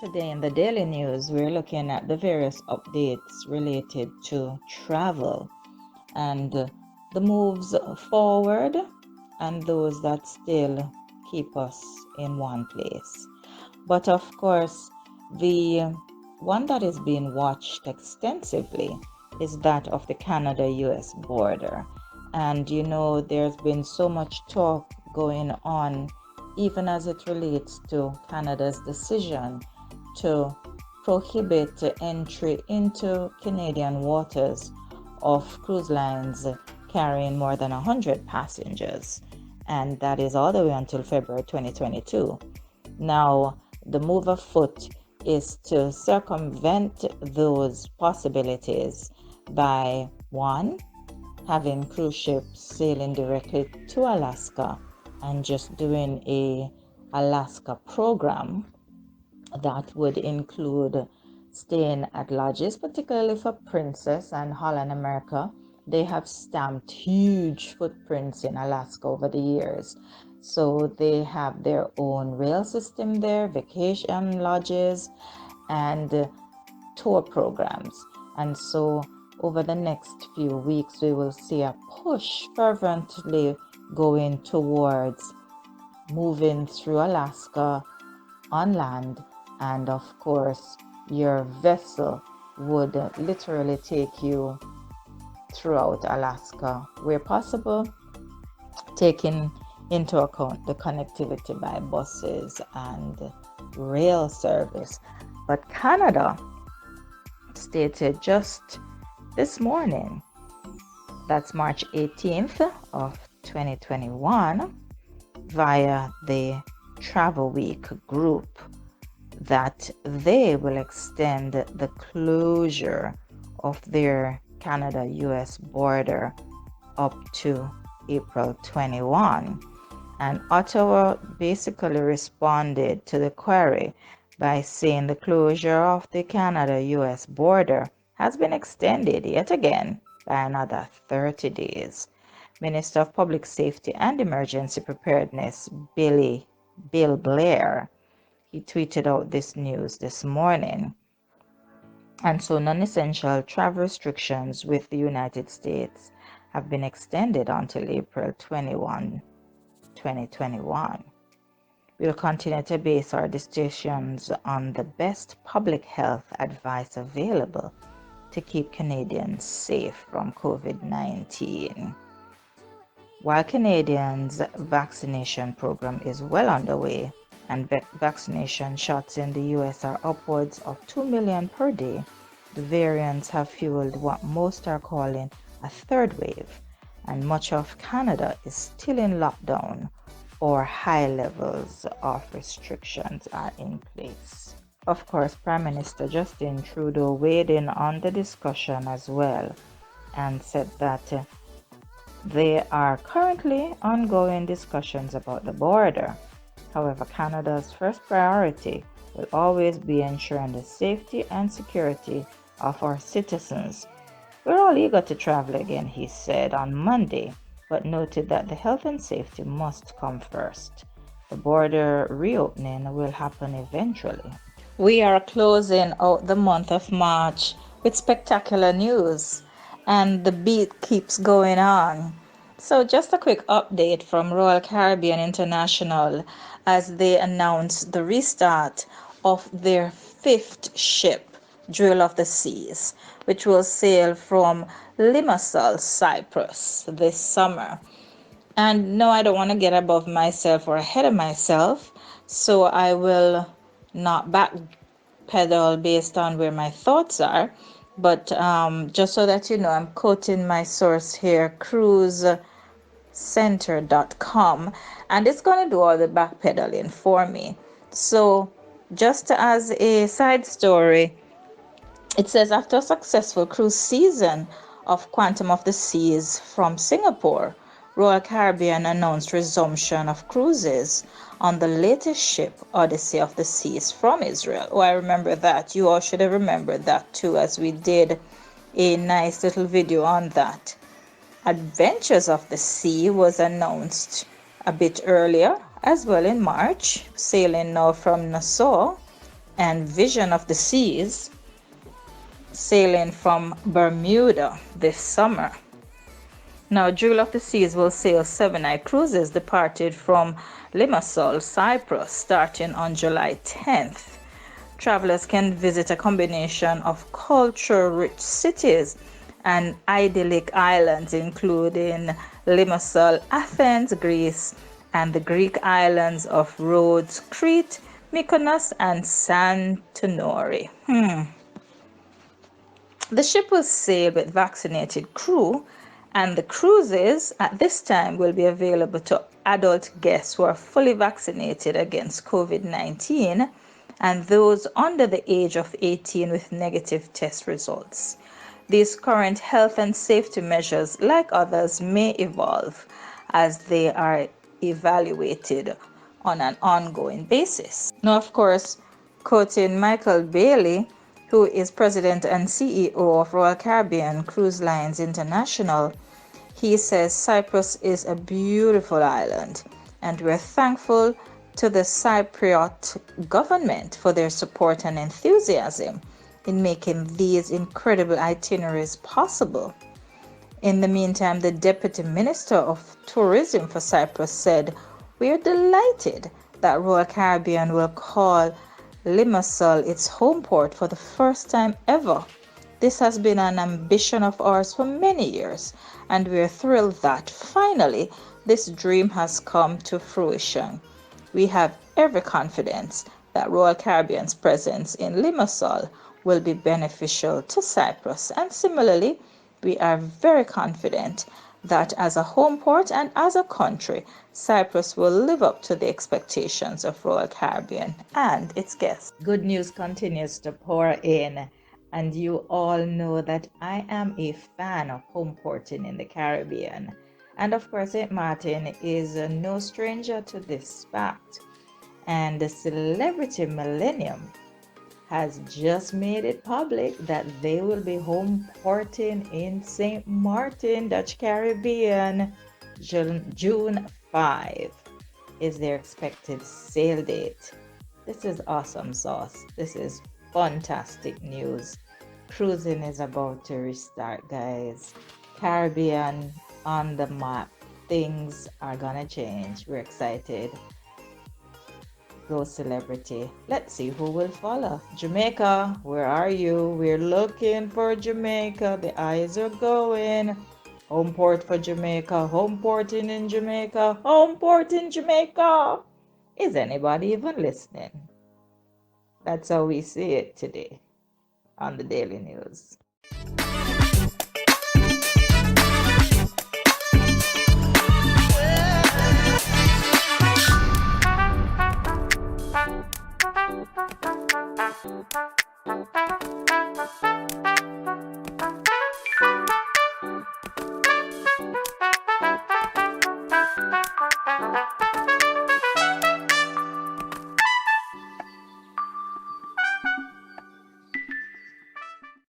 Today in the daily news, we're looking at the various updates related to travel and the moves forward and those that still keep us in one place. But of course, the one that is being watched extensively is that of the Canada US border. And there's been so much talk going on, even as it relates to Canada's decision to prohibit entry into Canadian waters of cruise lines carrying more than 100 passengers. And that is all the way until February 2022. Now, the move afoot is to circumvent those possibilities by one, having cruise ships sailing directly to Alaska and just doing a Alaska program that would include staying at lodges, particularly for Princess and Holland America. They have stamped huge footprints in Alaska over the years. So they have their own rail system there, vacation lodges, and tour programs. And so over the next few weeks, we will see a push fervently going towards moving through Alaska on land. And of course, your vessel would literally take you throughout Alaska where possible, taking into account the connectivity by buses and rail service. But Canada stated just this morning, that's March 18th of 2021, via the Travel Week group, that they will extend the closure of their Canada-US border up to April 21. And Ottawa basically responded to the query by saying the closure of the Canada-US border has been extended yet again by another 30 days. Minister of Public Safety and Emergency Preparedness, Bill Blair, he tweeted out this news this morning. And so non-essential travel restrictions with the United States have been extended until April 21, 2021. We'll continue to base our decisions on the best public health advice available to keep Canadians safe from COVID-19. While Canadians' vaccination program is well underway, and vaccination shots in the US are upwards of 2 million per day, the variants have fueled what most are calling a third wave, and much of Canada is still in lockdown or high levels of restrictions are in place. Of course, Prime Minister Justin Trudeau weighed in on the discussion as well and said that there are currently ongoing discussions about the border. However, Canada's first priority will always be ensuring the safety and security of our citizens. We're all eager to travel again, he said on Monday, but noted that the health and safety must come first. The border reopening will happen eventually. We are closing out the month of March with spectacular news, and the beat keeps going on. So just a quick update from Royal Caribbean International as they announced the restart of their fifth ship, Jewel of the Seas, which will sail from Limassol, Cyprus this summer. And no, I don't want to get above myself or ahead of myself, so I will not backpedal based on where my thoughts are. But just so that you know, I'm quoting my source here, cruisecenter.com, and it's going to do all the backpedaling for me. So just as a side story, it says after a successful cruise season of Quantum of the Seas from Singapore, Royal Caribbean announced resumption of cruises on the latest ship, Odyssey of the Seas, from Israel. Oh, I remember that. You all should have remembered that too, as we did a nice little video on that. Adventures of the Sea was announced a bit earlier, as well in March, sailing now from Nassau and Vision of the Seas, sailing from Bermuda this summer. Now, Jewel of the Seas will sail 7-night cruises departed from Limassol, Cyprus, starting on July 10th. Travelers can visit a combination of culture-rich cities and idyllic islands, including Limassol, Athens, Greece, and the Greek islands of Rhodes, Crete, Mykonos, and Santorini. The ship will sail with vaccinated crew, and the cruises at this time will be available to adult guests who are fully vaccinated against COVID-19 and those under the age of 18 with negative test results. These current health and safety measures, like others, may evolve as they are evaluated on an ongoing basis. Now, of course, quoting Michael Bailey, who is president and CEO of Royal Caribbean Cruise Lines International, he says Cyprus is a beautiful island, and we're thankful to the Cypriot government for their support and enthusiasm in making these incredible itineraries possible. In the meantime, the Deputy Minister of Tourism for Cyprus said, "We are delighted that Royal Caribbean will call Limassol its home port for the first time ever. This has been an ambition of ours for many years, and we are thrilled that finally this dream has come to fruition. We have every confidence that Royal Caribbean's presence in Limassol will be beneficial to Cyprus, and similarly, we are very confident that as a home port and as a country, Cyprus will live up to the expectations of Royal Caribbean and its guests." Good news continues to pour in, and you all know that I am a fan of home porting in the Caribbean. And of course, St. Martin is no stranger to this fact. And the Celebrity Millennium has just made it public that they will be home porting in St. Martin, Dutch Caribbean. June 5 is their expected sail date. This is awesome sauce. This is fantastic news. Cruising is about to restart, guys. Caribbean on the map. Things are gonna change. We're excited. Go Celebrity. Let's see who will follow. Jamaica, where are you? We're looking for Jamaica. The eyes are going. Home port for Jamaica. Home porting in Jamaica. Home port in Jamaica. Is anybody even listening? That's how we see it today on the Daily News.